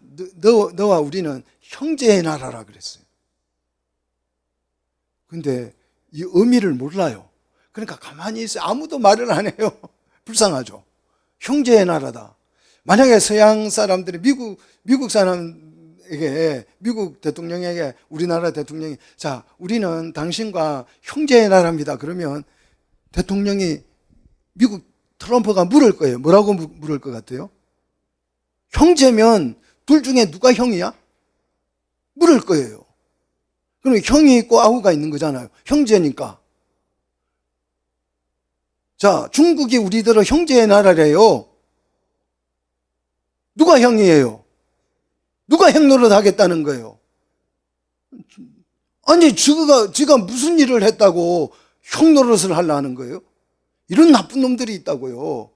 너와 우리는 형제의 나라라 그랬어요. 근데 이 의미를 몰라요. 그러니까 가만히 있어요. 아무도 말을 안 해요. 불쌍하죠. 형제의 나라다. 만약에 서양 사람들이 미국 사람에게, 미국 대통령에게 우리나라 대통령이 자, 우리는 당신과 형제의 나라입니다. 그러면 대통령이 미국 트럼프가 물을 거예요. 뭐라고 물을 것 같아요? 형제면 둘 중에 누가 형이야? 물을 거예요. 그러면 형이 있고 아우가 있는 거잖아요. 형제니까. 자, 중국이 우리들은 형제의 나라래요. 누가 형이에요? 누가 형 노릇 하겠다는 거예요? 아니, 지가 무슨 일을 했다고 형 노릇을 하려는 거예요? 이런 나쁜 놈들이 있다고요.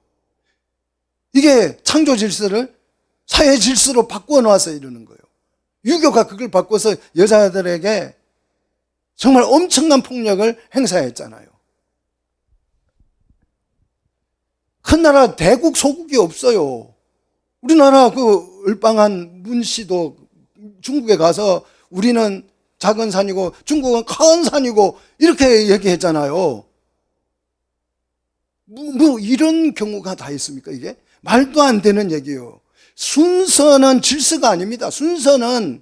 이게 창조 질서를 사회 질서로 바꾸어 놔서 이러는 거예요. 유교가 그걸 바꿔서 여자들에게 정말 엄청난 폭력을 행사했잖아요. 큰 나라 대국 소국이 없어요. 우리나라 그 을방한 문씨도 중국에 가서 우리는 작은 산이고 중국은 큰 산이고 이렇게 얘기했잖아요. 뭐 이런 경우가 다 있습니까? 이게 말도 안 되는 얘기예요. 순서는 질서가 아닙니다. 순서는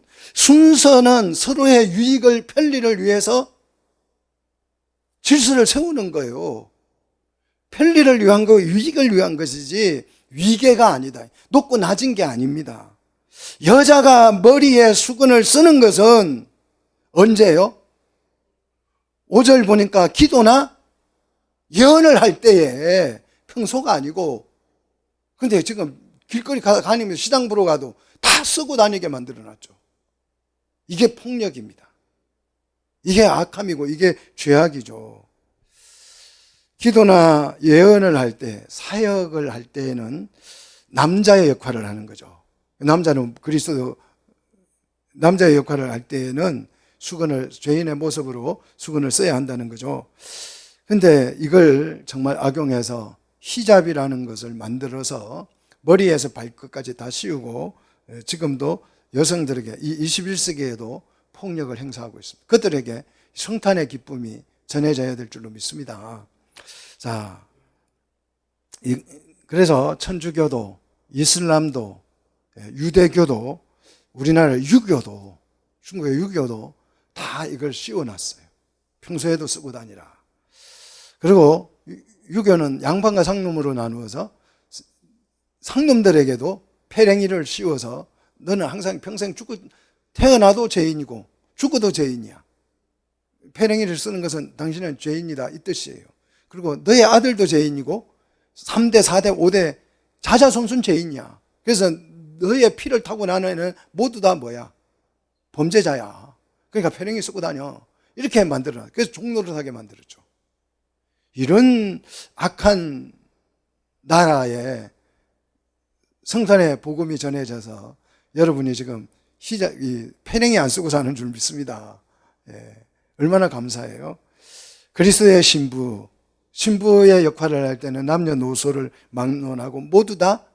서로의 유익을, 편리를 위해서 질서를 세우는 거예요. 편리를 위한 거, 유익을 위한 것이지 위계가 아니다. 높고 낮은 게 아닙니다. 여자가 머리에 수건을 쓰는 것은 언제예요? 5절 보니까 기도나 예언을 할 때에, 평소가 아니고. 근데 지금 길거리 다니면서 시장 보러 가도 다 쓰고 다니게 만들어놨죠. 이게 폭력입니다. 이게 악함이고 이게 죄악이죠. 기도나 예언을 할 때, 사역을 할 때에는 남자의 역할을 하는 거죠. 남자는 남자의 역할을 할 때에는 수건을, 죄인의 모습으로 수건을 써야 한다는 거죠. 근데 이걸 정말 악용해서 히잡이라는 것을 만들어서 머리에서 발끝까지 다 씌우고 지금도 여성들에게 이 21세기에도 폭력을 행사하고 있습니다. 그들에게 성탄의 기쁨이 전해져야 될 줄로 믿습니다. 자, 그래서 천주교도, 이슬람도, 유대교도, 우리나라 유교도, 중국의 유교도 다 이걸 씌워놨어요. 평소에도 쓰고 다니라. 그리고 유교는 양반과 상놈으로 나누어서 상놈들에게도 패랭이를 씌워서 너는 항상 평생 태어나도 죄인이고 죽어도 죄인이야. 패랭이를 쓰는 것은 당신은 죄인이다 이 뜻이에요. 그리고 너의 아들도 죄인이고 3대, 4대, 5대 자자손손 죄인이야. 그래서 너의 피를 타고 나는 애는 모두 다 뭐야? 범죄자야. 그러니까 패랭이 쓰고 다녀. 이렇게 만들어놔. 그래서 종노릇하게 만들었죠. 이런 악한 나라에 성탄의 복음이 전해져서 여러분이 지금 패랭이 안 쓰고 사는 줄 믿습니다. 예, 얼마나 감사해요. 그리스도의 신부의 역할을 할 때는 남녀노소를 막론하고 모두 다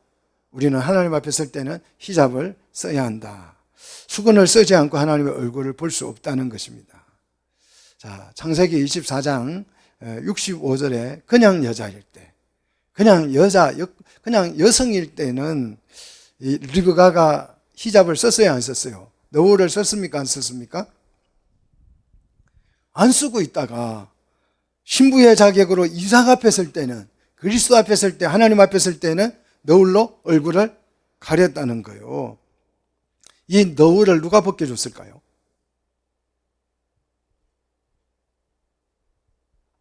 우리는 하나님 앞에 설 때는 히잡을 써야 한다. 수건을 쓰지 않고 하나님의 얼굴을 볼 수 없다는 것입니다. 자, 창세기 24장 65절에 그냥 여자일 때, 그냥 여성일 때는 이 리브가가 히잡을 썼어요, 안 썼어요? 너울을 썼습니까, 안 썼습니까? 안 쓰고 있다가 신부의 자격으로 이삭 앞에 설 때는, 그리스도 앞에 설 때, 하나님 앞에 설 때는 너울로 얼굴을 가렸다는 거예요. 이 너울을 누가 벗겨줬을까요?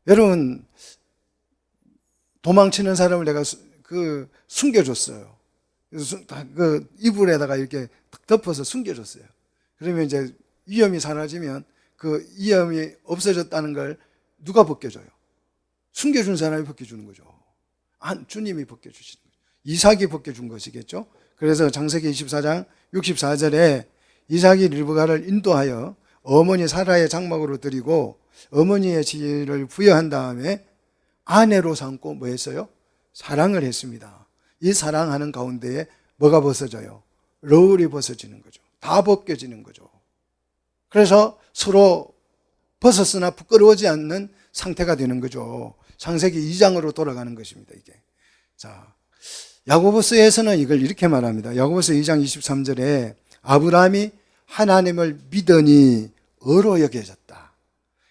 여러분, 도망치는 사람을 내가 숨겨줬어요. 그래서 그 이불에다가 이렇게 덮어서 숨겨줬어요. 그러면 이제 위험이 사라지면 그 위험이 없어졌다는 걸 누가 벗겨줘요? 숨겨준 사람이 벗겨주는 거죠. 주님이 벗겨주시는 거죠. 이삭이 벗겨준 것이겠죠. 그래서 창세기 24장 64절에 이삭이 리브가를 인도하여 어머니 사라의 장막으로 드리고 어머니의 지위를 부여한 다음에 아내로 삼고 뭐 했어요? 사랑을 했습니다. 이 사랑하는 가운데에 뭐가 벗어져요? 러울이 벗어지는 거죠. 다 벗겨지는 거죠. 그래서 서로 벗었으나 부끄러워지 않는 상태가 되는 거죠. 창세기 2장으로 돌아가는 것입니다, 이게. 자, 야고보서에서는 이걸 이렇게 말합니다. 야고보서 2장 23절에 아브라함이 하나님을 믿으니 의로 여겨졌다.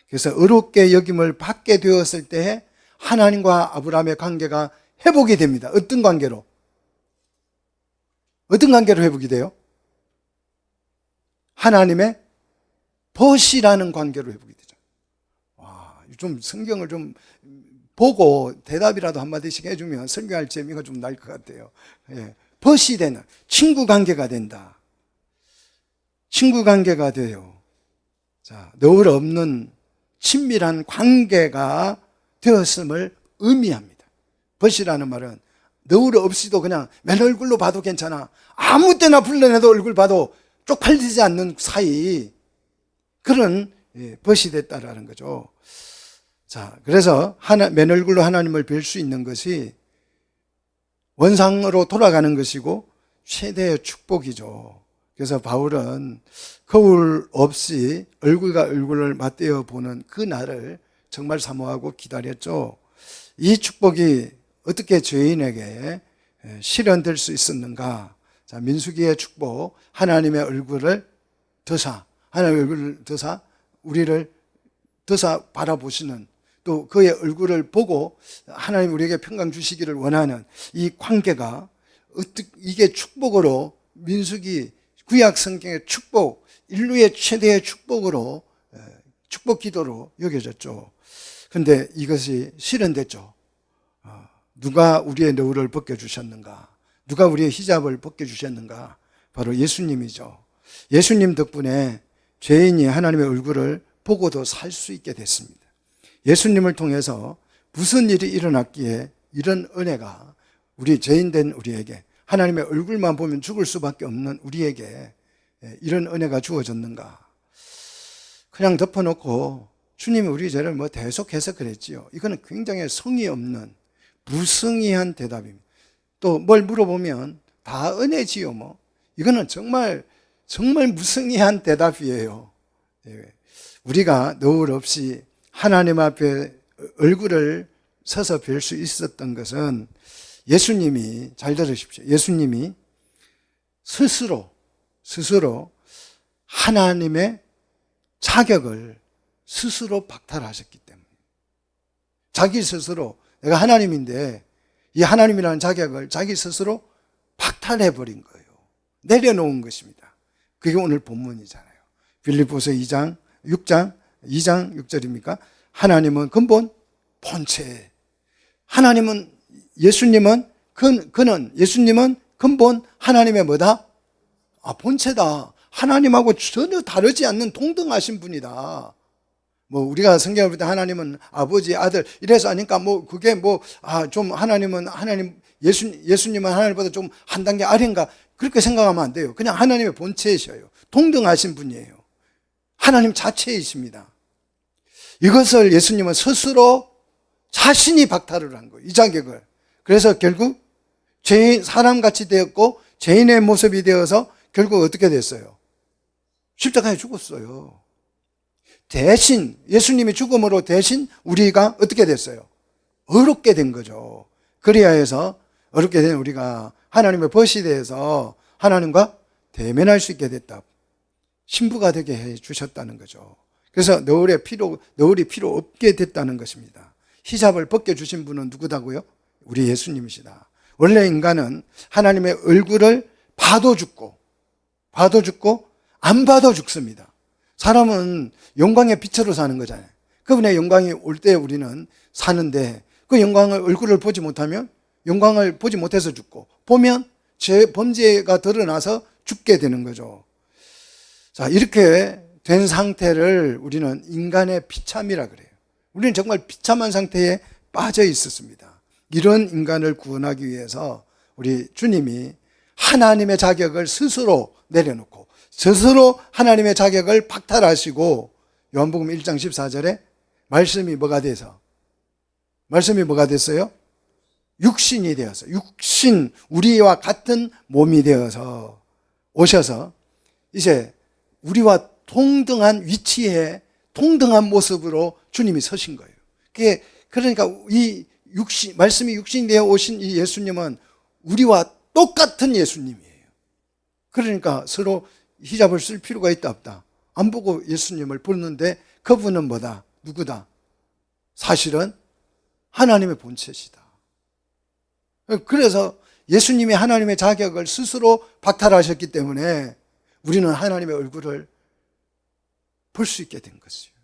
그래서 의롭게 여김을 받게 되었을 때 하나님과 아브라함의 관계가 회복이 됩니다. 어떤 관계로? 어떤 관계로 회복이 돼요? 하나님의 벗이라는 관계로 회복이 되죠. 와, 좀 성경을 좀 보고 대답이라도 한마디씩 해주면 설교할 재미가 좀 날 것 같아요. 예, 벗이 되는, 친구 관계가 된다. 친구 관계가 돼요. 자, 너울 없는 친밀한 관계가 되었음을 의미합니다. 벗이라는 말은 너울 없이도 그냥 맨 얼굴로 봐도 괜찮아. 아무 때나 불러내도 얼굴 봐도 쪽팔리지 않는 사이, 그런 벗이 됐다라는 거죠. 자, 그래서 맨 얼굴로 하나님을 뵐 수 있는 것이 원상으로 돌아가는 것이고 최대의 축복이죠. 그래서 바울은 거울 없이 얼굴과 얼굴을 맞대어 보는 그 날을 정말 사모하고 기다렸죠. 이 축복이 어떻게 죄인에게 실현될 수 있었는가? 자, 민수기의 축복, 하나님의 얼굴을 드사, 하나님의 얼굴을 드사 우리를 드사 바라보시는, 또 그의 얼굴을 보고 하나님 우리에게 평강 주시기를 원하는 이 관계가 이게 축복으로, 민수기 구약 성경의 축복, 인류의 최대의 축복으로, 축복 기도로 여겨졌죠. 그런데 이것이 실현됐죠. 누가 우리의 너울을 벗겨주셨는가? 누가 우리의 히잡을 벗겨주셨는가? 바로 예수님이죠. 예수님 덕분에 죄인이 하나님의 얼굴을 보고도 살 수 있게 됐습니다. 예수님을 통해서 무슨 일이 일어났기에 이런 은혜가 우리 죄인된 우리에게, 하나님의 얼굴만 보면 죽을 수밖에 없는 우리에게 이런 은혜가 주어졌는가? 그냥 덮어놓고 주님이 우리 죄를 대속해서 그랬지요. 이거는 굉장히 성의 없는 무성의한 대답입니다. 또 뭘 물어보면 다 은혜지요. 이거는 정말 무성의한 대답이에요. 우리가 너울 없이 하나님 앞에 얼굴을 서서 뵐 수 있었던 것은 예수님이, 잘 들으십시오, 예수님이 스스로 하나님의 자격을 스스로 박탈하셨기 때문에, 자기 스스로 내가 하나님인데 이 하나님이라는 자격을 자기 스스로 박탈해버린 거예요. 내려놓은 것입니다. 그게 오늘 본문이잖아요. 빌립보서 2장 6절입니까? 하나님은 근본 본체, 하나님은, 예수님은 예수님은 근본 하나님의 뭐다? 본체다. 하나님하고 전혀 다르지 않는 동등하신 분이다. 우리가 성경을 볼 때 하나님은 아버지, 아들 이래서 아니까 그게 좀 하나님은 예수님은 하나님보다 좀 한 단계 아래인가, 그렇게 생각하면 안 돼요. 그냥 하나님의 본체이셔요. 동등하신 분이에요. 하나님 자체이십니다. 이것을 예수님은 스스로 자신이 박탈을 한 거예요. 이 자격을. 그래서 결국 사람같이 되었고 죄인의 모습이 되어서 결국 어떻게 됐어요? 십자가에 죽었어요. 대신 예수님이 죽음으로 대신 우리가 어떻게 됐어요? 어렵게 된 거죠. 그래야 해서 어렵게 된 우리가 하나님의 벗이 되어서 하나님과 대면할 수 있게 됐다. 신부가 되게 해 주셨다는 거죠. 그래서 너울이 필요 없게 됐다는 것입니다. 히잡을 벗겨주신 분은 누구다고요? 우리 예수님이시다. 원래 인간은 하나님의 얼굴을 봐도 죽고 안 봐도 죽습니다. 사람은 영광의 빛으로 사는 거잖아요. 그분의 영광이 올 때 우리는 사는데, 그 얼굴을 보지 못하면 영광을 보지 못해서 죽고, 보면 범죄가 드러나서 죽게 되는 거죠. 자, 이렇게 된 상태를 우리는 인간의 비참이라 그래요. 우리는 정말 비참한 상태에 빠져 있었습니다. 이런 인간을 구원하기 위해서 우리 주님이 하나님의 자격을 스스로 내려놓고 스스로 하나님의 자격을 박탈하시고, 요한복음 1장 14절에 말씀이 뭐가 됐어요? 육신이 되어서, 우리와 같은 몸이 되어서 오셔서 이제 우리와 동등한 위치에 동등한 모습으로 주님이 서신 거예요. 그러니까 말씀이 육신이 되어 오신 이 예수님은 우리와 똑같은 예수님이에요. 그러니까 서로 히잡을 쓸 필요가 있다 없다? 안 보고 예수님을 보는데 그분은 뭐다? 누구다? 사실은 하나님의 본체시다. 그래서 예수님이 하나님의 자격을 스스로 박탈하셨기 때문에 우리는 하나님의 얼굴을 볼 수 있게 된 것이에요.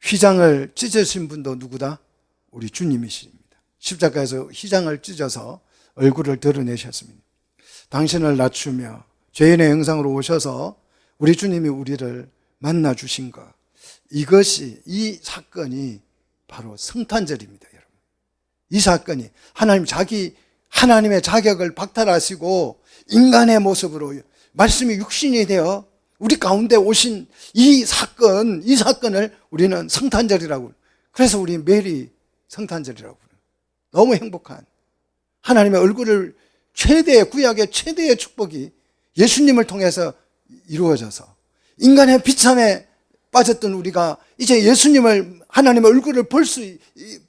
휘장을 찢으신 분도 누구다? 우리 주님이십니다. 십자가에서 휘장을 찢어서 얼굴을 드러내셨습니다. 당신을 낮추며 죄인의 형상으로 오셔서 우리 주님이 우리를 만나 주신 것, 이것이, 이 사건이 바로 성탄절입니다, 여러분. 이 사건이 하나님의 자격을 박탈하시고 인간의 모습으로 말씀이 육신이 되어 우리 가운데 오신 이 사건을 우리는 성탄절이라고, 그래서 우리 매일 성탄절이라고 부르는, 너무 행복한 하나님의 얼굴을 구약의 최대의 축복이 예수님을 통해서 이루어져서 인간의 비참에 빠졌던 우리가 이제 예수님을, 하나님의 얼굴을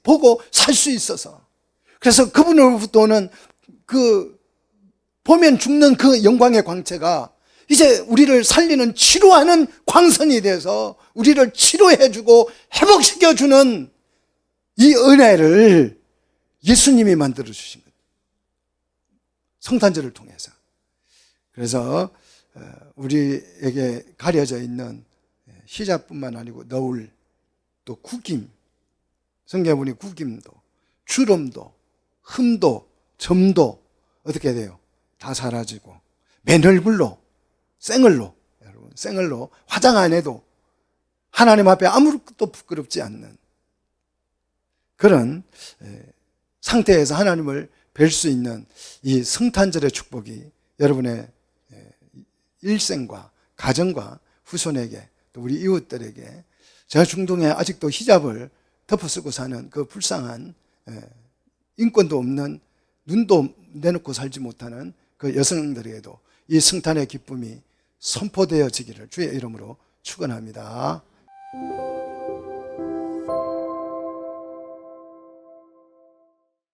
보고 살 수 있어서, 그래서 그분으로부터 오는 보면 죽는 그 영광의 광채가 이제 우리를 살리는, 치료하는 광선이 돼서 우리를 치료해주고 회복시켜주는 이 은혜를 예수님이 만들어주신 거예요, 성탄절을 통해서. 그래서 우리에게 가려져 있는 희자뿐만 아니고 너울, 또 구김, 성경에 보니 구김도, 주름도, 흠도, 점도 어떻게 돼요? 다 사라지고, 맨얼굴로, 생얼로, 여러분, 생얼로 화장 안 해도 하나님 앞에 아무것도 부끄럽지 않는 그런 상태에서 하나님을 뵐 수 있는 이 성탄절의 축복이 여러분의 일생과 가정과 후손에게, 또 우리 이웃들에게, 제가 중동에 아직도 히잡을 덮어쓰고 사는 그 불쌍한, 인권도 없는, 눈도 내놓고 살지 못하는 그 여성들에게도 이 성탄의 기쁨이 선포되어지기를 주의 이름으로 축원합니다.